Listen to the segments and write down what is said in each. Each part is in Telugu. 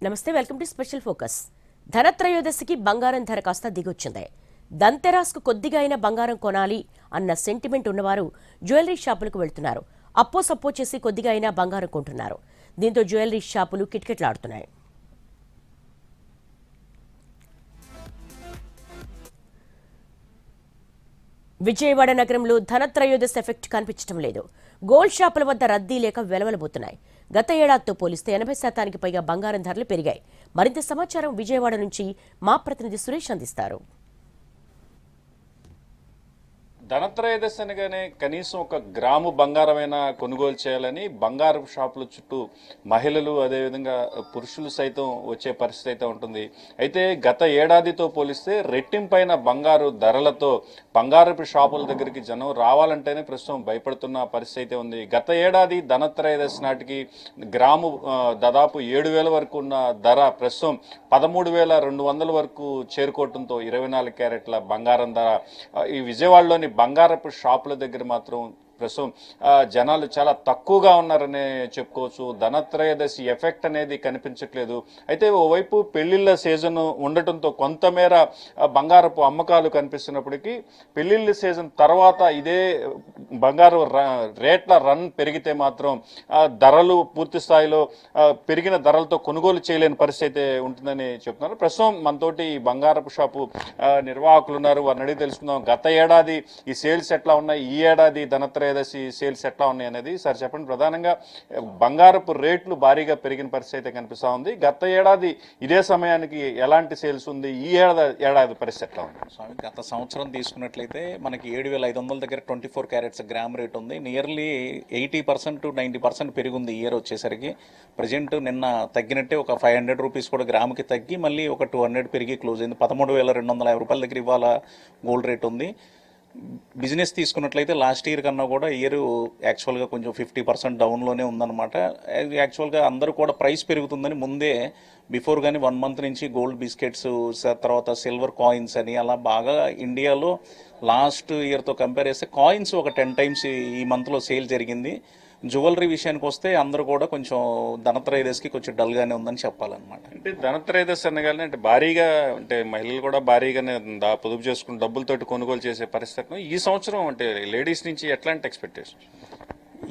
నమస్తే, వెల్కమ్ టు స్పెషల్ ఫోకస్. ధనత్రయోదశికి బంగారం ధర కాస్త దిగొచ్చింది. దంతెరాస్కు కొద్దిగా అయినా బంగారం కొనాలి అన్న సెంటిమెంట్ ఉన్నవారు జ్యువెలరీ షాపులకు వెళ్తున్నారు. అప్పో సప్పో చేసి కొద్దిగా అయినా బంగారం కొంటున్నారు. దీంతో జ్యువెలరీ షాపులు కిటకిటలాడుతున్నాయి. విజయవాడ నగరంలో ధనత్రయోదశి ఎఫెక్ట్ కనిపించడం లేదు. గోల్డ్ షాపుల వద్ద రద్దీ లేక వెలవెలబోతున్నాయి. గత ఏడాదితో పోలిస్తే 80% పైగా బంగారం ధరలు పెరిగాయి. మరింత సమాచారం విజయవాడ నుంచి మా ప్రతినిధి సురేష్ అందిస్తారు. ధనత్రయోదశి అనగానే కనీసం 1 గ్రాము బంగారమైనా కొనుగోలు చేయాలని బంగారు షాపుల చుట్టూ మహిళలు అదేవిధంగా పురుషులు సైతం వచ్చే పరిస్థితి అయితే ఉంటుంది. అయితే గత ఏడాదితో పోలిస్తే రెట్టింపైన బంగారు ధరలతో బంగారపు షాపుల దగ్గరికి జనం రావాలంటేనే ప్రస్తుతం భయపడుతున్న పరిస్థితి అయితే ఉంది. గత ఏడాది ధనత్రయోదశి నాటికి గ్రాము దాదాపు 7,000 వరకు ఉన్న ధర ప్రస్తుతం 13,200 వరకు చేరుకోవడంతో 24 క్యారెట్ల బంగారం ధర ఈ విజయవాడలోని బంగారపు షాపుల దగ్గర మాత్రం ప్రస్తుతం జనాలు చాలా తక్కువగా ఉన్నారనే చెప్పుకోవచ్చు. ధనత్రయోదశి ఎఫెక్ట్ అనేది కనిపించట్లేదు. అయితే ఓవైపు పెళ్లిళ్ళ సీజన్ ఉండటంతో కొంతమేర బంగారపు అమ్మకాలు కనిపిస్తున్నప్పటికీ పెళ్లిళ్ళ సీజన్ తర్వాత ఇదే బంగారు రేట్ల రన్ పెరిగితే మాత్రం ధరలు పూర్తి స్థాయిలో పెరిగిన ధరలతో కొనుగోలు చేయలేని పరిస్థితి ఉంటుందని చెప్తున్నారు. ప్రస్తుతం మనతోటి బంగారపు షాపు నిర్వాహకులు ఉన్నారు. వారిని అడిగి తెలుసుకుందాం. గత ఏడాది ఈ సేల్స్ ఎట్లా ఉన్నాయి, ఈ ఏడాది ధనత్రయోదశి సేల్స్ ఎట్లా ఉన్నాయి అనేది సార్ చెప్పండి. ప్రధానంగా బంగారపు రేట్లు భారీగా పెరిగిన పరిస్థితి అయితే కనిపిస్తా ఉంది. గత ఏడాది ఇదే సమయానికి ఎలాంటి సేల్స్ ఉంది, ఈ ఏడాది పరిస్థితి ఎట్లా ఉంది? స్వామి, గత సంవత్సరం తీసుకున్నట్లయితే మనకి 7,500 దగ్గర 24 క్యారెట్స్ గ్రామ్ రేట్ ఉంది. నియర్లీ 80% to 90% పెరిగింది ఇయర్ వచ్చేసరికి. ప్రజెంట్ నిన్న తగ్గినట్టే ఒక 500 రూపీస్ కూడా గ్రాముకి తగ్గి మళ్ళీ ఒక 200 పెరిగి క్లోజ్ అయింది. 13,250 రూపాయల దగ్గర ఇవాళ గోల్డ్ రేట్ ఉంది. బిజినెస్ తీసుకున్నట్లయితే లాస్ట్ ఇయర్ కన్నా కూడా ఇయర్ యాక్చువల్గా కొంచెం 50% డౌన్లోనే ఉందన్నమాట. యాక్చువల్గా అందరూ కూడా ప్రైస్ పెరుగుతుందని ముందే బిఫోర్ కానీ 1 మంత్ నుంచి గోల్డ్ బిస్కెట్స్, తర్వాత సిల్వర్ కాయిన్స్ అని అలా బాగా ఇండియాలో లాస్ట్ ఇయర్తో కంపేర్ చేస్తే కాయిన్స్ ఒక 10 టైమ్స్ ఈ మంత్లో సేల్ జరిగింది. జ్యువెలరీ విషయానికి వస్తే అందరూ కూడా కొంచెం ధనత్రయోదశికి కొంచెం డల్గానే ఉందని చెప్పాలన్నమాట. అంటే ధనత్రయోదశి అనగానే అంటే భారీగా అంటే మహిళలు కూడా భారీగానే పొదుపు చేసుకుని డబ్బులతోటి కొనుగోలు చేసే పరిస్థితి ఈ సంవత్సరం అంటే లేడీస్ నుంచి ఎట్లాంటి ఎక్స్పెక్టేషన్?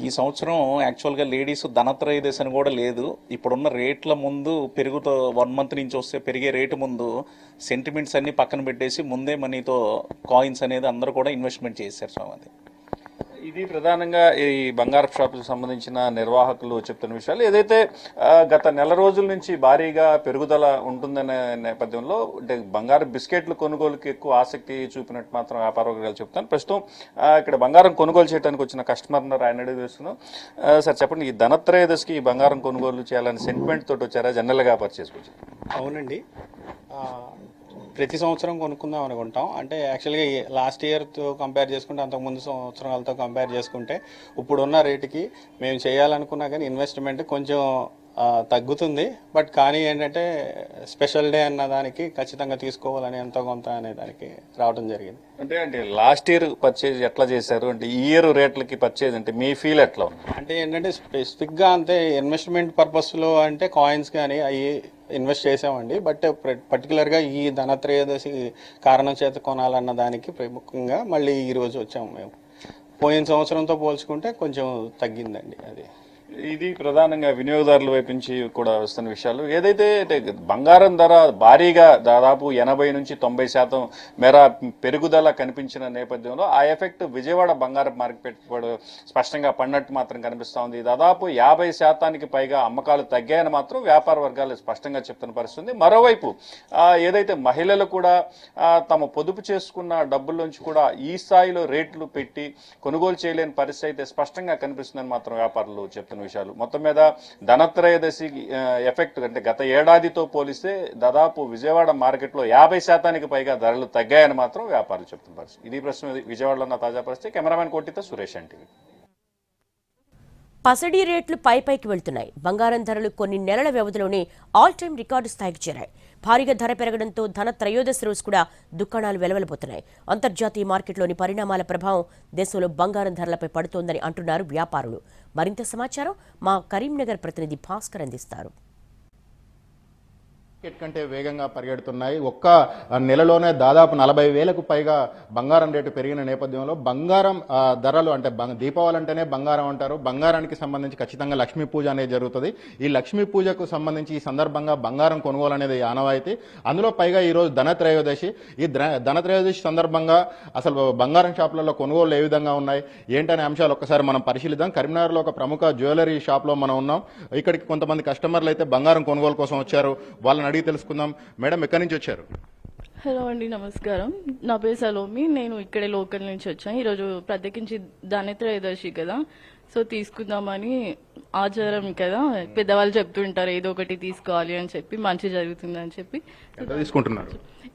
ఈ సంవత్సరం యాక్చువల్గా లేడీస్ ధనత్రయోదశి అని కూడా లేదు. ఇప్పుడున్న రేట్ల ముందు 1 మంత్ నుంచి వస్తే పెరిగే రేటు ముందు సెంటిమెంట్స్ అన్ని పక్కన పెట్టేసి ముందే మనీతో కాయిన్స్ అనేది అందరూ కూడా ఇన్వెస్ట్మెంట్ చేశారు. సో అది ఇది ప్రధానంగా ఈ బంగారు షాపులకు సంబంధించిన నిర్వాహకులు చెప్తున్న విషయాలు. ఏదైతే గత నెల రోజుల నుంచి భారీగా పెరుగుదల ఉంటుందనే నేపథ్యంలో అంటే బంగారు బిస్కెట్లు కొనుగోలుకి ఎక్కువ ఆసక్తి చూపినట్టు మాత్రం వ్యాపార వర్గాలు చెప్తాను. ప్రస్తుతం ఇక్కడ బంగారం కొనుగోలు చేయడానికి వచ్చిన కస్టమర్ ఆయన అడిగి తెలుస్తున్నాం. సార్ చెప్పండి, ఈ ధనత్రయోదశికి ఈ బంగారం కొనుగోలు చేయాలని సెంటిమెంట్ తోటి వచ్చారా, జనరల్గా పర్చేస్కి వచ్చారు? అవునండి, ప్రతి సంవత్సరం కొనుక్కుందాం అనుకుంటాం. అంటే యాక్చువల్గా లాస్ట్ ఇయర్తో కంపేర్ చేసుకుంటే, అంతకుముందు సంవత్సరాలతో కంపేర్ చేసుకుంటే ఇప్పుడున్న రేటుకి మేము చేయాలనుకున్నా కానీ ఇన్వెస్ట్మెంట్ కొంచెం తగ్గుతుంది. బట్ కానీ ఏంటంటే స్పెషల్ డే అన్న దానికి ఖచ్చితంగా తీసుకోవాలని ఎంతో కొంత అనే దానికి రావడం జరిగింది. అంటే లాస్ట్ ఇయర్ పర్చేజ్ ఎట్లా చేశారు, అంటే ఈ ఇయర్ రేట్లకి పర్చేజ్ అంటే మీ ఫీల్ ఎట్లా ఉంది? అంటే ఏంటంటే స్పెసిఫిక్గా అంతే ఇన్వెస్ట్మెంట్ పర్పస్లో అంటే కాయిన్స్ కానీ అవి ఇన్వెస్ట్ చేసామండి. బట్ పర్టికులర్గా ఈ ధనత్రయోదశి కారణం చేత కొనాలన్న దానికి ప్రముఖంగా మళ్ళీ ఈరోజు వచ్చాము మేము. పోయిన సంవత్సరంతో పోల్చుకుంటే కొంచెం తగ్గిందండి అది. ఇది ప్రధానంగా వినియోగదారుల వైపు నుంచి కూడా వస్తున్న విషయాలు. ఏదైతే బంగారం ధర భారీగా దాదాపు 80 నుంచి 90% మేర పెరుగుదల కనిపించిన నేపథ్యంలో ఆ ఎఫెక్ట్ విజయవాడ బంగారం మార్కెట్ స్పష్టంగా పడినట్టు మాత్రం కనిపిస్తూ ఉంది. దాదాపు 50% పైగా అమ్మకాలు తగ్గాయని మాత్రం వ్యాపార వర్గాలు స్పష్టంగా చెప్తున్న పరిస్థితి. మరోవైపు ఏదైతే మహిళలు కూడా తమ పొదుపు చేసుకున్న డబ్బుల నుంచి కూడా ఈ స్థాయిలో రేట్లు పెట్టి కొనుగోలు చేయలేని పరిస్థితి అయితే స్పష్టంగా కనిపిస్తుందని మాత్రం వ్యాపారులు చెప్తున్నారు విషయాలు. మొత్తం మీద ధనత్రయోదశి ఎఫెక్ట్ అంటే గత ఏడాదితో పోలిస్తే దాదాపు విజయవాడ మార్కెట్లో 50% పైగా ధరలు తగ్గాయని మాత్రం వ్యాపారులు చెప్తున్న పరిస్థితి. ఇది ప్రశ్న విజయవాడలో ఉన్న తాజా పరిస్థితి. కెమెరామెన్ కోటితో సురేష్ ఎన్టీవీ. పసిడి రేట్లు పైకి వెళ్తున్నాయి. బంగారం ధరలు కొన్ని నెలల వ్యవధిలోనే ఆల్ టైమ్ రికార్డు స్థాయికి చేరాయి. భారీగా ధర పెరగడంతో ధనత్రయోదశి రోజు కూడా దుకాణాలు వెలవెలబోతున్నాయి. అంతర్జాతీయ మార్కెట్లోని పరిణామాల ప్రభావం దేశంలో బంగారం ధరలపై పడుతోందని అంటున్నారు వ్యాపారులు. మరింత సమాచారం మా కరీంనగర్ ప్రతినిధి భాస్కర్ అందిస్తారు. మార్కెట్ కంటే వేగంగా పరిగెడుతున్నాయి. ఒక్క నెలలోనే దాదాపు 40,000కు పైగా బంగారం రేటు పెరిగిన నేపథ్యంలో బంగారం ధరలు అంటే దీపావళి అంటేనే బంగారం అంటారు. బంగారానికి సంబంధించి ఖచ్చితంగా లక్ష్మీ పూజ అనేది జరుగుతుంది. ఈ లక్ష్మీ పూజకు సంబంధించి ఈ సందర్భంగా బంగారం కొనుగోలు అనేది ఆనవాయితీ. అందులో పైగా ఈరోజు ధనత్రయోదశి. ఈ ధనత్రయోదశి సందర్భంగా అసలు బంగారం షాపులలో కొనుగోలు ఏ విధంగా ఉన్నాయి ఏంటనే అంశాలు ఒక్కసారి మనం పరిశీలిద్దాం. కరీంనగర్లో ఒక ప్రముఖ జ్యువెలరీ షాప్లో మనం ఉన్నాం. ఇక్కడికి కొంతమంది కస్టమర్లు అయితే బంగారం కొనుగోలు కోసం వచ్చారు. వాళ్ళని అడిగి తెలుసుకుందాం. మేడం, ఎక్కడి నుంచి వచ్చారు? హలో అండి, నమస్కారం. నా పేరు సలోమి. నేను ఇక్కడే లోకల్ నుంచి వచ్చాను. ఈరోజు ప్రత్యేకించి ధనత్రయోదశి కదా, సో తీసుకుందామని ఆచారం కదా, పెద్దవాళ్ళు చెప్తుంటారు ఏదో ఒకటి తీసుకోవాలి అని చెప్పి, మంచి జరుగుతుంది అని చెప్పి. ఎంత తీసుకుంటున్నారు?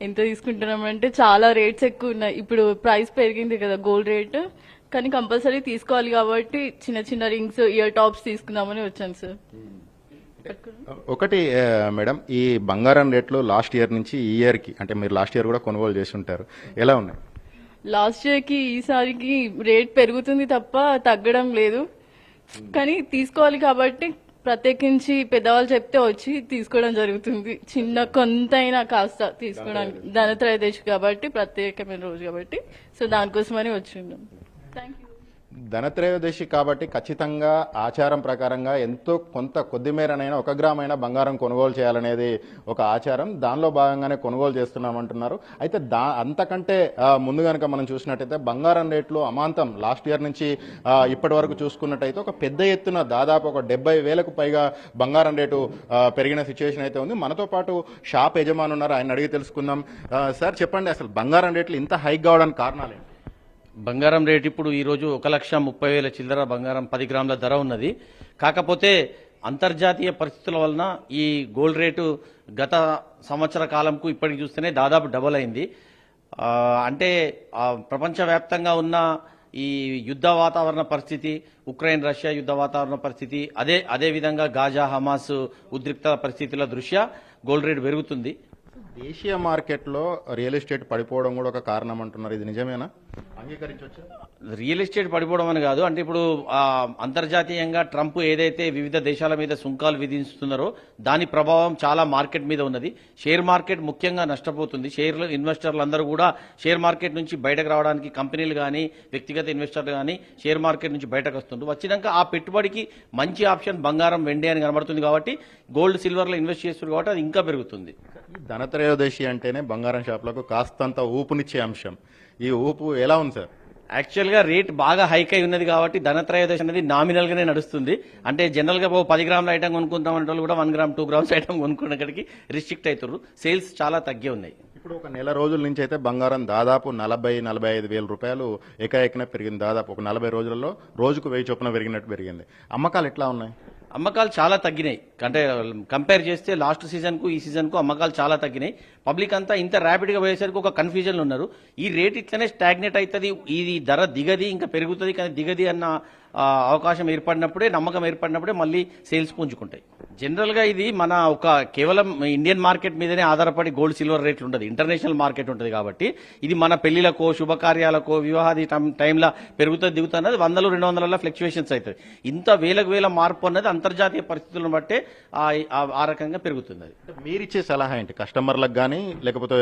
ఎంత తీసుకుంటున్నామంటే చాలా రేట్స్ ఎక్కువ ఉన్నాయి. ఇప్పుడు ప్రైస్ పెరిగింది కదా గోల్డ్ రేట్, కానీ కంపల్సరీ తీసుకోవాలి కాబట్టి చిన్న చిన్న రింగ్స్, ఇయర్ టాప్స్ తీసుకుందామని వచ్చాను సార్. ఒకటి మేడం, ఈ బంగారం రేట్లు లాస్ట్ ఇయర్ నుంచి ఈ ఇయర్కి, అంటే మీరు లాస్ట్ ఇయర్ కూడా కొనుగోలు చేసి ఉంటారు, ఎలా ఉన్నాయి? లాస్ట్ ఇయర్ కి ఈసారికి రేట్ పెరుగుతుంది తప్ప తగ్గడం లేదు. కానీ తీసుకోవాలి కాబట్టి ప్రత్యేకించి పెద్దవాళ్ళు చెప్తే వచ్చి తీసుకోవడం జరుగుతుంది. చిన్న కొంతైనా కాస్త తీసుకోవడానికి ధనత్రయోదశి కాబట్టి, ప్రత్యేకమైన రోజు కాబట్టి, సో దానికోసమని వచ్చిందాం. Thank you. ధనత్రయోదశి కాబట్టి ఖచ్చితంగా ఆచారం ప్రకారంగా ఎంతో కొద్ది మేరనైనా 1 గ్రామైనా బంగారం కొనుగోలు చేయాలనేది ఒక ఆచారం. దానిలో భాగంగానే కొనుగోలు చేస్తున్నామంటున్నారు. అయితే అంతకంటే ముందు కనుక మనం చూసినట్టయితే బంగారం రేట్లు అమాంతం లాస్ట్ ఇయర్ నుంచి ఇప్పటి వరకు చూసుకున్నట్టయితే ఒక పెద్ద ఎత్తున దాదాపు ఒక 70,000కు పైగా బంగారం రేటు పెరిగిన సిచ్యువేషన్ అయితే ఉంది. మనతో పాటు షాప్ యజమాని ఉన్నారు, ఆయన అడిగి తెలుసుకుందాం. సార్ చెప్పండి, అసలు బంగారం రేట్లు ఇంత హైక్ కావడానికి కారణాలు? బంగారం రేటు ఇప్పుడు ఈరోజు 1,30,000 చిల్లర బంగారం 10 గ్రాముల ధర ఉన్నది. కాకపోతే అంతర్జాతీయ పరిస్థితుల వలన ఈ గోల్డ్ రేటు గత సంవత్సర కాలంకు ఇప్పటికి చూస్తేనే దాదాపు డబుల్ అయింది. అంటే ప్రపంచవ్యాప్తంగా ఉన్న ఈ యుద్ధ వాతావరణ పరిస్థితి, ఉక్రెయిన్ రష్యా యుద్ధ వాతావరణ పరిస్థితి, అదే విధంగా గాజా హమాస్ ఉద్రిక్త పరిస్థితుల దృష్ట్యా గోల్డ్ రేటు పెరుగుతుంది. దేశీయ మార్కెట్లో రియల్ ఎస్టేట్ పడిపోవడం కూడా ఒక కారణం అంటున్నారు, ఇది నిజమేనా? అంగీకరించవచ్చు. రియల్ ఎస్టేట్ పడిపోవడం అని కాదు, అంటే ఇప్పుడు అంతర్జాతీయంగా ట్రంప్ ఏదైతే వివిధ దేశాల మీద సుంకాలు విధిస్తున్నారో దాని ప్రభావం చాలా మార్కెట్ మీద ఉన్నది. షేర్ మార్కెట్ ముఖ్యంగా నష్టపోతుంది. ఇన్వెస్టర్లు అందరూ కూడా షేర్ మార్కెట్ నుంచి బయటకు రావడానికి, కంపెనీలు కానీ వ్యక్తిగత ఇన్వెస్టర్లు కానీ షేర్ మార్కెట్ నుంచి బయటకు వస్తుంటారు. వచ్చినాక ఆ పెట్టుబడికి మంచి ఆప్షన్ బంగారం, వెండి అని కనబడుతుంది కాబట్టి గోల్డ్, సిల్వర్లో ఇన్వెస్ట్ చేస్తున్నారు కాబట్టి అది ఇంకా పెరుగుతుంది. ధనత్రయోదశి అంటేనే బంగారం షాపులకు కాస్తంత ఊపునిచ్చే అంశం. ఈ ఊపు ఎలా ఉంది సార్? యాక్చువల్గా రేట్ బాగా హైక్ అయి ఉన్నది కాబట్టి ధనత్రయోదశి అనేది నామినల్ గానే నడుస్తుంది. అంటే జనరల్ గా 10 గ్రాముల ఐటమ్ కొనుక్కుంటాం అంటే వాళ్ళు కూడా 1 గ్రామ్ 2 గ్రామ్స్ ఐటమ్ కొనుక్కున్నక్కడికి రిస్ట్రిక్ట్ అవుతారు. సేల్స్ చాలా తగ్గే ఉన్నాయి. ఇప్పుడు ఒక నెల రోజుల నుంచి అయితే బంగారం దాదాపు 40-45 వేల రూపాయలు ఏకాఏకన పెరిగింది. దాదాపు ఒక 40 రోజులలో రోజుకు 1000 చొప్పున పెరిగినట్టు పెరిగింది. అమ్మకాలు ఎట్లా ఉన్నాయి? అమ్మకాలు చాలా తగ్గినాయి. అంటే కంపేర్ చేస్తే లాస్ట్ సీజన్ కు ఈ సీజన్ కు అమ్మకాలు చాలా తగ్గినాయి. పబ్లిక్ అంతా ఇంత ర్యాపిడ్ గా పోయేసరికి ఒక కన్ఫ్యూజన్ ఉన్నారు. ఈ రేట్ ఇట్లనే స్టాగ్నేట్ అవుతుంది, ఇది ధర దిగది, ఇంకా పెరుగుతుంది, కానీ దిగది అన్న అవకాశం ఏర్పడినప్పుడే, నమ్మకం ఏర్పడినప్పుడే మళ్ళీ సేల్స్ పుంజుకుంటాయి. జనరల్ గా ఇది మన ఒక కేవలం ఇండియన్ మార్కెట్ మీదనే ఆధారపడి గోల్డ్, సిల్వర్ రేట్లు ఉండదు, ఇంటర్నేషనల్ మార్కెట్ ఉంటుంది కాబట్టి ఇది మన పెళ్లిలకో, శుభకార్యాలకో, వివాహాది టైంలో పెరుగుతుంది దిగుతుంది అన్నది 100-200 ఫ్లక్చువేషన్స్ అవుతుంది. ఇంత వేల మార్పు అన్నది అంతర్జాతీయ పరిస్థితులను బట్టే ఆ రకంగా పెరుగుతుంది. మీరిచ్చే సలహా ఏంటి కస్టమర్లకు కానీ, లేకపోతే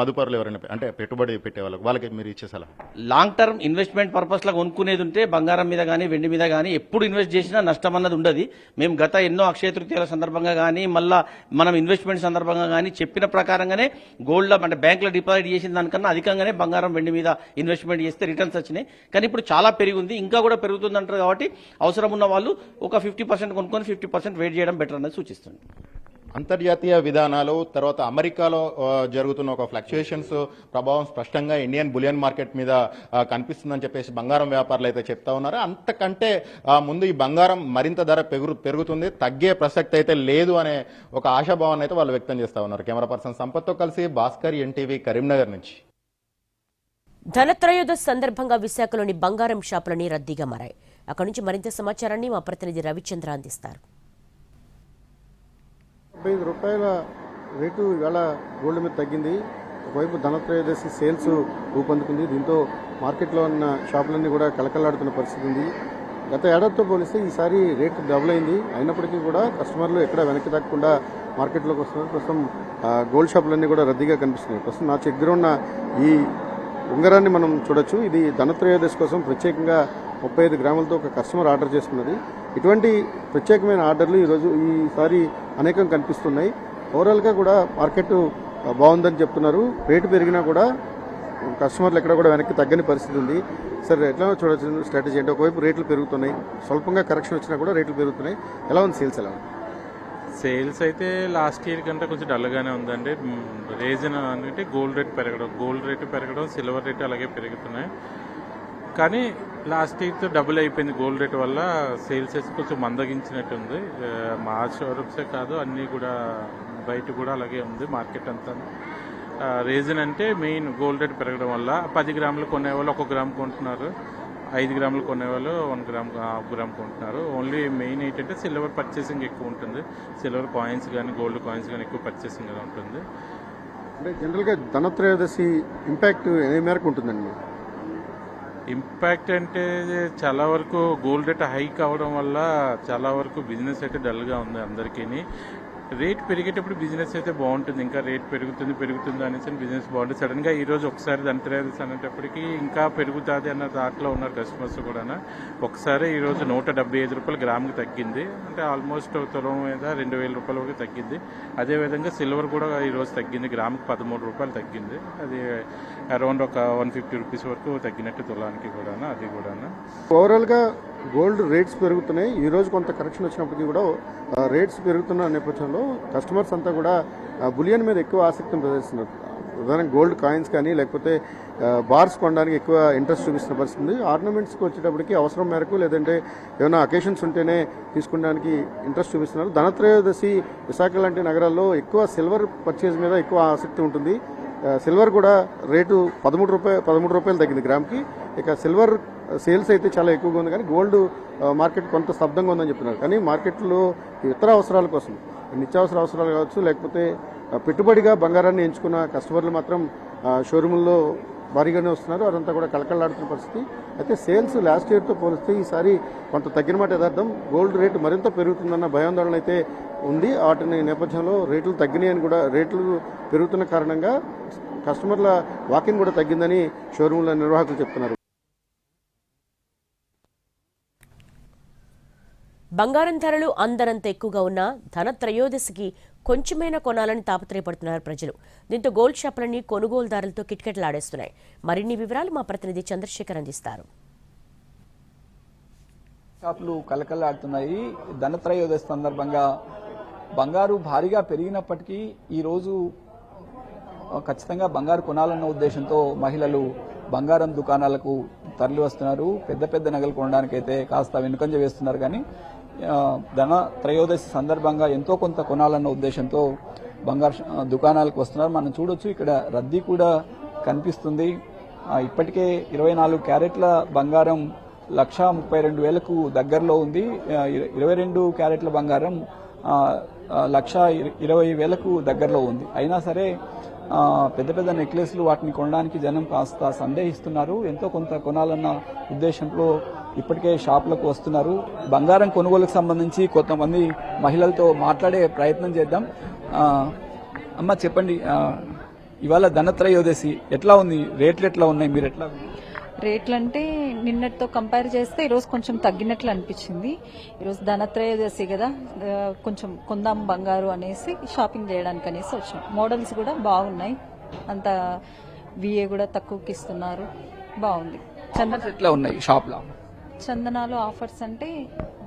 మదుపరులు ఎవరైనా అంటే పెట్టుబడి పెట్టే వాళ్ళకి మీరు ఇచ్చే సలహా? లాంగ్ టర్మ్ ఇన్వెస్ట్మెంట్ పర్పస్ లా కొనుక్కునేది ఉంటే బంగారం మీద కానీ, వెండి మీద కానీ ఎప్పుడు ఇన్వెస్ట్ చేసినా నష్టం అన్నది ఉండదు. మేము గత ఎన్నో అక్షయ తృతీయాల సందర్భంగా కానీ, మళ్ళా మనం ఇన్వెస్ట్మెంట్ సందర్భంగా కానీ చెప్పిన ప్రకారంగానే గోల్డ్ లో, అంటే బ్యాంక్ లో డిపాజిట్ చేసిన దానికన్నా అధికంగానే బంగారం, వెండి మీద ఇన్వెస్ట్మెంట్ చేస్తే రిటర్న్స్ వచ్చినాయి. కానీ ఇప్పుడు చాలా పెరిగింది, ఇంకా కూడా పెరుగుతుంది అంటారు కాబట్టి అవసరం ఉన్న వాళ్ళు ఒక 50% కొనుక్కొని 50% వెయిట్ చేయడం బెటర్ అనేది సూచిస్తుంది. అంతర్జాతీయ విధానాలు, తర్వాత అమెరికాలో జరుగుతున్న ఒక ఫ్లక్చుయేషన్స్ ప్రభావం స్పష్టంగా ఇండియన్ బులియన్ మార్కెట్ మీద కనిపిస్తుందని చెప్పేసి బంగారం వ్యాపారులు అయితే చెప్తా ఉన్నారు. అంతకంటే ముందు ఈ బంగారం మరింత ధర పెరుగుతుంది, తగ్గే ప్రసక్తి అయితే లేదు అనే ఒక ఆశాభావాన్ని అయితే వాళ్ళు వ్యక్తం చేస్తా ఉన్నారు. కెమెరా పర్సన్ సంపత్తో కలిసి భాస్కర్, ఎన్టీవీ, కరీంనగర్ నుంచి. ధనత్రయోదశి సందర్భంగా విశాఖలోని బంగారం షాపులని రద్దీగా మారాయి. అక్కడి నుంచి మరింత సమాచారాన్ని మా ప్రతినిధి రవిచంద్ర అందిస్తారు. 75 రూపాయల రేటు ఇవాళ గోల్డ్ మీద తగ్గింది. ఒకవైపు ధనత్రయోదశి సేల్స్ ఊపందుకుంది. దీంతో మార్కెట్లో ఉన్న షాపులన్నీ కూడా కలకలాడుతున్న పరిస్థితి ఉంది. గత ఏడాదితో పోలిస్తే ఈసారి రేటు డబుల్ అయింది. అయినప్పటికీ కూడా కస్టమర్లు ఎక్కడ వెనక్కి తగ్గకుండా మార్కెట్లోకి వస్తున్నారు. ప్రస్తుతం గోల్డ్ షాపులన్నీ కూడా రద్దీగా కనిపిస్తున్నాయి. ప్రస్తుతం నా దగ్గర ఉన్న ఈ ఉంగరాన్ని మనం చూడొచ్చు. ఇది ధనత్రయోదశి కోసం ప్రత్యేకంగా 35 గ్రాములతో ఒక కస్టమర్ ఆర్డర్ చేసుకున్నది. ఇటువంటి ప్రత్యేకమైన ఆర్డర్లు ఈసారి అనేకం కనిపిస్తున్నాయి. ఓవరాల్గా కూడా మార్కెట్ బాగుందని చెప్తున్నారు. రేటు పెరిగినా కూడా కస్టమర్లు ఎక్కడ కూడా వెనక్కి తగ్గని పరిస్థితి ఉంది. సార్ ఎట్లా చూడొచ్చు స్ట్రాటజీ అంటే ఒకవైపు రేట్లు పెరుగుతున్నాయి, స్వల్పంగా కరెక్షన్ వచ్చినా కూడా రేట్లు పెరుగుతున్నాయి. ఎలా ఉంది సేల్స్? ఎలా ఉంది? సేల్స్ అయితే లాస్ట్ ఇయర్ కంటే కొంచెం డల్గానే ఉందండి. రీజన్ అంటే గోల్డ్ రేటు పెరగడం, సిల్వర్ రేటు అలాగే పెరుగుతున్నాయి. కానీ లాస్ట్ ఇయర్తో డబుల్ అయిపోయింది గోల్డ్ రేట్ వల్ల. సేల్స్ అయితే కొంచెం మందగించినట్టుంది. మా షోరూమ్సే కాదు, అన్నీ కూడా బయట కూడా అలాగే ఉంది మార్కెట్ అంతా. రీజన్ అంటే మెయిన్ గోల్డ్ రేట్ పెరగడం వల్ల 10 గ్రాములు కొనేవాళ్ళు 1 గ్రామ్ కొంటున్నారు, 5 గ్రాములు కొనేవాళ్ళు 1 గ్రామ్ హాఫ్ గ్రామ్ కొంటున్నారు. ఓన్లీ మెయిన్ ఏంటంటే సిల్వర్ పర్చేసింగ్ ఎక్కువ ఉంటుంది. సిల్వర్ కాయిన్స్ కానీ గోల్డ్ కాయిన్స్ కానీ ఎక్కువ పర్చేసింగ్ ఉంటుంది. అంటే జనరల్గా ధనత్రయోదశి ఇంపాక్ట్ ఏ మేరకు ఉంటుందండి? ఇంపాక్ట్ అంటే చాలా వరకు గోల్డ్ రేట్ హైక్ అవ్వడం వల్ల చాలా వరకు బిజినెస్ అయితే డల్గా ఉంది అందరికీ. రేట్ పెరిగేటప్పుడు బిజినెస్ అయితే బాగుంటుంది. ఇంకా రేట్ పెరుగుతుంది అనేసి బిజినెస్ బాగుంటుంది. సడన్గా ఈరోజు ఒకసారి ధనత్రయోదశి అనేటప్పటికీ ఇంకా పెరుగుతుంది అన్న దాంట్లో ఉన్నారు కస్టమర్స్ కూడా. ఒకసారి ఈరోజు 175 రూపాయలు గ్రాముకి తగ్గింది. అంటే ఆల్మోస్ట్ తులం మీద 2000 రూపాయల వరకు తగ్గింది. అదేవిధంగా సిల్వర్ కూడా ఈరోజు తగ్గింది, గ్రాముకి 13 రూపాయలు తగ్గింది. అది అరౌండ్ ఒక 150 రూపీస్ వరకు తగ్గినట్టు తులానికి కూడా. అది కూడా ఓవరాల్గా గోల్డ్ రేట్స్ పెరుగుతున్నాయి. ఈ రోజు కొంత కరెక్షన్ వచ్చినప్పటికీ కూడా రేట్స్ పెరుగుతున్న నేపథ్యంలో కస్టమర్స్ అంతా కూడా బులియన్ మీద ఎక్కువ ఆసక్తిని ప్రదర్శిస్తున్నారు. ప్రధానంగా గోల్డ్ కాయిన్స్ కానీ లేకపోతే బార్స్ కొనడానికి ఎక్కువ ఇంట్రెస్ట్ చూపిస్తున్న పరిస్థితి ఉంది. ఆర్నమెంట్స్కి వచ్చేటప్పటికి అవసరం మేరకు లేదంటే ఏమైనా అకేషన్స్ ఉంటేనే తీసుకోవడానికి ఇంట్రెస్ట్ చూపిస్తున్నారు. ధనత్రయోదశి విశాఖ లాంటి నగరాల్లో ఎక్కువ సిల్వర్ పర్చేజ్ మీద ఎక్కువ ఆసక్తి ఉంటుంది. సిల్వర్ కూడా రేటు 13 రూపాయలు తగ్గింది గ్రామ్కి. ఇక సిల్వర్ సేల్స్ అయితే చాలా ఎక్కువగా ఉంది. కానీ గోల్డ్ మార్కెట్ కొంత స్తబ్దంగా ఉందని చెప్తున్నారు. కానీ మార్కెట్లో ఇతర అవసరాల కోసం, నిత్యావసర అవసరాలు కావచ్చు, లేకపోతే పెట్టుబడిగా బంగారాన్ని ఎంచుకున్న కస్టమర్లు మాత్రం షోరూముల్లో భారీగానే వస్తున్నారు. అదంతా కూడా కలకలాడుతున్న పరిస్థితి. అయితే సేల్స్ లాస్ట్ ఇయర్తో పోలిస్తే ఈసారి కొంత తగ్గిన మాట యథార్థం. గోల్డ్ రేటు మరింత పెరుగుతుందన్న భయాందోళన అయితే ఉంది. వాటిని నేపథ్యంలో రేట్లు తగ్గినాయని కూడా, రేట్లు పెరుగుతున్న కారణంగా కస్టమర్ల వాకింగ్ కూడా తగ్గిందని షోరూముల నిర్వాహకులు చెప్తున్నారు. బంగారం ధరలు అందరంత ఎక్కువగా ఉన్నా ధనత్రయోదశికి కొంచెమైనా కొనాలని తాపత్రయపడుతున్నారు ప్రజలు. దీంతో గోల్డ్ షాపులన్నీ కొనుగోలుదారులతో కిటకిటలాడేస్తున్నాయి. మరిన్ని వివరాలు మా ప్రతినిధి చంద్రశేఖర్ అందిస్తారు. షాపులు కలకలాడుతున్నాయి. ధనత్రయోదశి సందర్భంగా బంగారు భారీగా పెరిగినప్పటికీ ఈరోజు ఖచ్చితంగా బంగారు కొనాలన్న ఉద్దేశంతో మహిళలు బంగారం దుకాణాలకు తరలి వస్తున్నారు. పెద్ద పెద్ద నగలు కొనడానికైతే కాస్త వెనుకంజ వేస్తున్నారు. కానీ ధన త్రయోదశి సందర్భంగా ఎంతో కొంత కొనాలన్న ఉద్దేశంతో బంగారు దుకాణాలకు వస్తున్నారు. మనం చూడొచ్చు, ఇక్కడ రద్దీ కూడా కనిపిస్తుంది. ఇప్పటికే 24 క్యారెట్ల బంగారం 1,32,000కు దగ్గరలో ఉంది. 22 క్యారెట్ల బంగారం 1,20,000కు దగ్గరలో ఉంది. అయినా సరే పెద్ద పెద్ద నెక్లెస్లు వాటిని కొనడానికి జనం కాస్త సందేహిస్తున్నారు. ఎంతో కొంత కొనాలన్న ఉద్దేశంలో ఇప్పటికే షాపులకు వస్తున్నారు. బంగారం కొనుగోలుకు సంబంధించి కొంతమంది మహిళలతో మాట్లాడే ప్రయత్నం చేద్దాం. అమ్మ చెప్పండి, ఇవాళ ధనత్రయోదశి ఎట్లా ఉంది? రేట్లు ఎట్లా ఉన్నాయి? మీరు ఎట్లా? రేట్లు అంటే నిన్నటితో కంపేర్ చేస్తే ఈరోజు కొంచెం తగ్గినట్లు అనిపించింది. ఈరోజు ధనత్రయోదశి కదా, కొంచెం కొందాం బంగారు అనేసి షాపింగ్ చేయడానికి అనేసి వచ్చాం. మోడల్స్ కూడా బాగున్నాయి. అంత విఏ కూడా తక్కువకి ఇస్తున్నారు. బాగుంది. ఎట్లా ఉన్నాయి షాప్లో? చందనాలు ఆఫర్స్ అంటే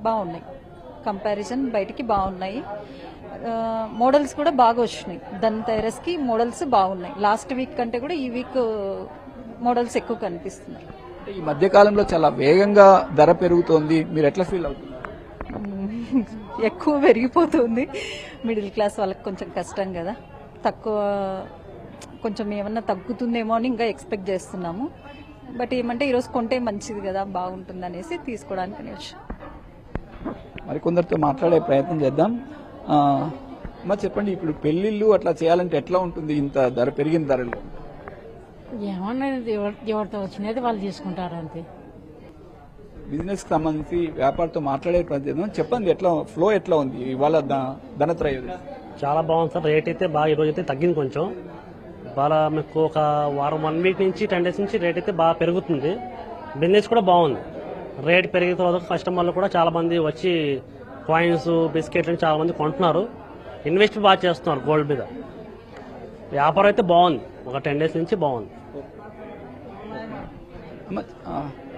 బాగున్నాయి. కంపారిజన్ బయటికి బాగున్నాయి. మోడల్స్ కూడా బాగా వచ్చినాయి. ధనతెరస్కి మోడల్స్ బాగున్నాయి. లాస్ట్ వీక్ కంటే కూడా ఈ వీక్ మోడల్స్ ఎక్కువ కనిపిస్తున్నాయి. ఈ మధ్య కాలంలో చాలా వేగంగా ధర పెరుగుతోంది. మీరు ఎట్లా ఫీల్ అవుతున్నారు? ఎక్కువ పెరిగిపోతుంది. మిడిల్ క్లాస్ వాళ్ళకి కొంచెం కష్టం కదా. తక్కువ కొంచెం ఏమన్నా తగ్గుతుందేమో అని ఇంకా ఎక్స్పెక్ట్ చేస్తున్నాము. బట్ ఏమంటే ఈరోజు కొంటే మంచిది కదా, బాగుంటుంది అనేసి తీసుకోవడానికి వచ్చాం. మరికొందరితో మాట్లాడే ప్రయత్నం చేద్దాం. మరి చెప్పండి, ఇప్పుడు పెళ్లిళ్ళు అట్లా చేయాలంటే ఎట్లా ఉంటుంది ఇంత ధర పెరిగిన ధరలు? ఏమన్నా ఎవరితో వచ్చినది వాళ్ళు తీసుకుంటారు అంతే. బిజినెస్ కి సంబంధించి వ్యాపారితో మాట్లాడే ప్రయత్నం చెప్పండి, ఎట్లా ఫ్లో ఎట్లా ఉంది ఇవాళ ధనత్రయోదశి? చాలా బాగుంది సార్. రేట్ అయితే బాగా ఈరోజు అయితే తగ్గింది కొంచెం. బాగా మీకు ఒక వారం 1 వీక్ నుంచి 10 డేస్ నుంచి రేట్ అయితే బాగా పెరుగుతుంది. బిజినెస్ కూడా బాగుంది. రేట్ పెరిగిన తర్వాత కస్టమర్లు కూడా చాలా మంది వచ్చి కాయిన్స్ బిస్కెట్లు చాలా మంది కొంటున్నారు. ఇన్వెస్ట్ బాగా చేస్తున్నారు గోల్డ్ మీద. వ్యాపారం అయితే బాగుంది, ఒక 10 డేస్ నుంచి బాగుంది.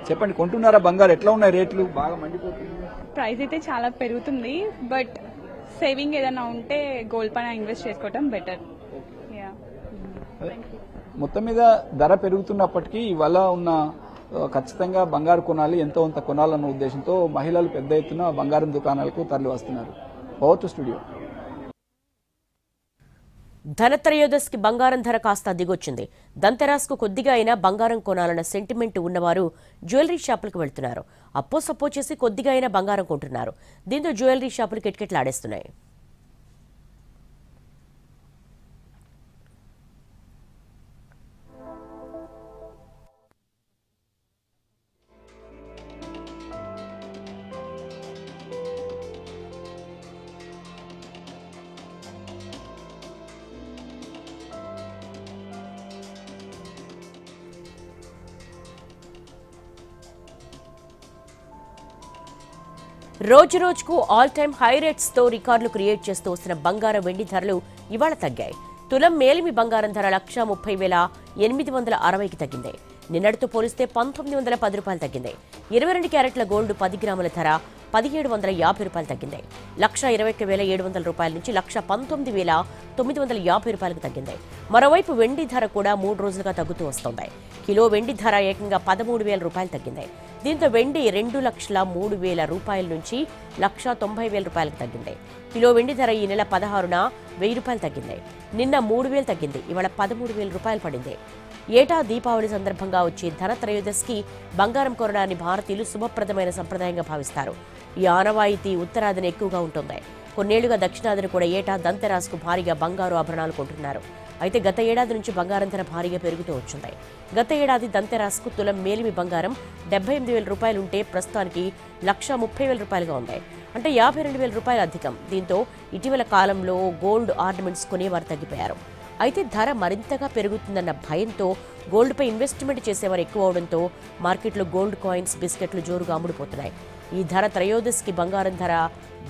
చెప్పండి, కొంటున్నారా బంగారు? ఎట్లా ఉన్నాయి రేట్లు? బాగా మండిపోతుంది. ప్రైస్ అయితే చాలా పెరుగుతుంది, బట్ సేవింగ్ ఏదైనా ఉంటే గోల్డ్ పైన ఇన్వెస్ట్ చేసుకోవటం బెటర్. మొత్తం మీద ధర పెరుగుతున్నప్పటికీ ఇవాళ ఉన్న ఖచ్చితంగా బంగారు కొనాలి, ఎంతో కొంత కొనాలన్న ఉద్దేశంతో మహిళలు పెద్ద ఎత్తున బంగారం దుకాణాలకు తరలి వస్తున్నారు. Power to studio. ధనత్రయోదశికి బంగారం ధర కాస్త దిగొచ్చింది. దంతెరాస్కు కొద్దిగా అయినా బంగారం కొనాలన్న సెంటిమెంట్ ఉన్నవారు జ్యువెలరీ షాపులకు వెళ్తున్నారు. అప్పో సప్పో చేసి కొద్దిగా అయినా బంగారం కొంటున్నారు. దీంతో జ్యువెలరీ షాపులు కిటకిటలాడేస్తున్నాయి. రోజు రోజుకు ఆల్ టైమ్ హై రేట్స్ తో రికార్డులు క్రియేట్ చేస్తూ వస్తున్న బంగారం వెండి ధరలు ఇవాళ తగ్గాయి. తులం మేలిమి బంగారం ధర 1,30,860కి తగ్గింది. నిన్నటితో పోలిస్తే 1,910 రూపాయలు తగ్గింది. 22 క్యారెట్ల గోల్డ్ 10 గ్రాముల ధర 1,750 రూపాయలు తగ్గింది. 1,21,700 రూపాయల నుంచి 1,19,950 రూపాయలకు తగ్గింది. మరోవైపు వెండి ధర కూడా 3 రోజులుగా తగ్గుతూ వస్తోంది. కిలో వెండి ధర ఏకంగా 13,000 రూపాయలు తగ్గింది. దీంతో వెండి 2,03,000 రూపాయల నుంచి 1,90,000 రూపాయలకు తగ్గింది. కిలో వెండి ధర ఈ నెల 16న 1,000 రూపాయలు తగ్గింది. నిన్న 3,000 తగ్గింది. ఇవాళ 13,000 రూపాయలు పడింది. ఏటా దీపావళి సందర్భంగా వచ్చే ధనత్రయోదశికి బంగారం కొనడాన్ని భారతీయులు శుభప్రదమైన సంప్రదాయంగా భావిస్తారు. ఈ ఆనవాయితీ ఉత్తరాదిన ఎక్కువగా ఉంటుంది. కొన్నేళ్లుగా దక్షిణాదిన కూడా ఏటా దంతెరాస్కు భారీగా బంగారు ఆభరణాలు కొంటున్నారు. అయితే గత ఏడాది నుంచి బంగారం ధర భారీగా పెరుగుతూ వచ్చింది. గత ఏడాది దంతెరాస్కు తులం మేలిమి బంగారం 78,000 రూపాయలుంటే ప్రస్తుతానికి 1,30,000 రూపాయలుగా ఉంది. అంటే 52,000 రూపాయలు అధికం. దీంతో ఇటీవల కాలంలో గోల్డ్ ఆర్నమెంట్స్ కొనేవారు తగ్గిపోయారు. అయితే ధర మరింతగా పెరుగుతుందన్న భయంతో గోల్డ్పై ఇన్వెస్ట్మెంట్ చేసేవారు ఎక్కువ అవడంతో మార్కెట్లో గోల్డ్ కాయిన్స్ బిస్కెట్లు జోరుగా అమ్ముడుపోతున్నాయి. ఈ ధర త్రయోదశికి బంగారం ధర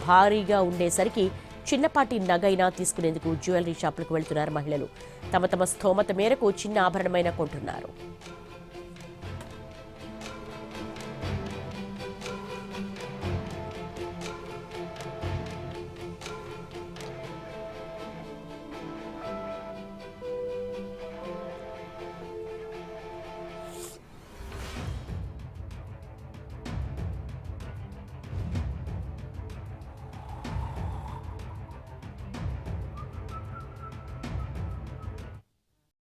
భారీగా ఉండేసరికి చిన్నపాటి నగైనా తీసుకునేందుకు జ్యువెలరీ షాపులకు వెళ్తున్నారు మహిళలు. తమ స్థోమత మేరకు చిన్న ఆభరణమైనా కొంటున్నారు.